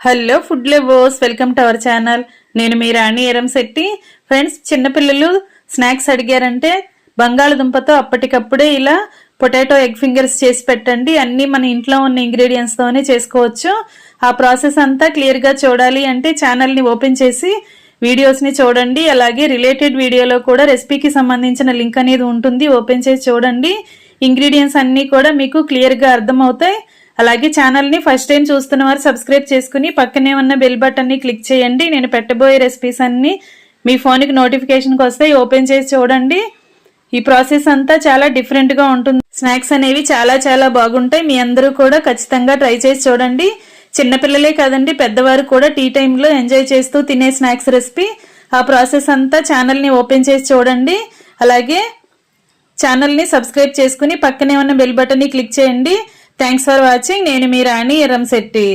Hello food lovers, welcome to our channel. నేను మీ రాణి Eramsetti. Friends, చిన్నపిల్లలు snacks అడిగారంటే బంగాళదుంపతో అప్పటికప్పుడే ఇలా పొటాటో ఎగ్ ఫింగర్స్ చేసి పెట్టండి. అన్నీ మన ఇంట్లో ఉన్న ఇంగ్రీడియంట్స్తోనే చేసుకోవచ్చు. ఆ ప్రాసెస్ అంతా క్లియర్గా చూడాలి అంటే ఛానల్ని ఓపెన్ చేసి వీడియోస్ని చూడండి. అలాగే రిలేటెడ్ వీడియోలో కూడా రెసిపీకి సంబంధించిన లింక్ అనేది ఉంటుంది, ఓపెన్ చేసి చూడండి. ఇంగ్రీడియంట్స్ అన్నీ కూడా మీకు క్లియర్గా అర్థమవుతాయి. అలాగే ఛానల్ని ఫస్ట్ టైం చూస్తున్న వారు సబ్స్క్రైబ్ చేసుకుని పక్కనే ఉన్న బెల్ బటన్ని క్లిక్ చేయండి. నేను పెట్టబోయే రెసిపీస్ అన్నీ మీ ఫోన్కి నోటిఫికేషన్కి వస్తాయి, ఓపెన్ చేసి చూడండి. ఈ ప్రాసెస్ అంతా చాలా డిఫరెంట్గా ఉంటుంది. స్నాక్స్ అనేవి చాలా చాలా బాగుంటాయి. మీ అందరూ కూడా ఖచ్చితంగా ట్రై చేసి చూడండి. చిన్నపిల్లలే కాదండి, పెద్దవారు కూడా టీ టైంలో ఎంజాయ్ చేస్తూ తినే స్నాక్స్ రెసిపీ. ఆ ప్రాసెస్ అంతా ఛానల్ని ఓపెన్ చేసి చూడండి. అలాగే ఛానల్ని సబ్స్క్రైబ్ చేసుకుని పక్కనే ఉన్న బెల్ బటన్ని క్లిక్ చేయండి. Thanks for watching. నేను మీ రాణి ఎరంశెట్టి.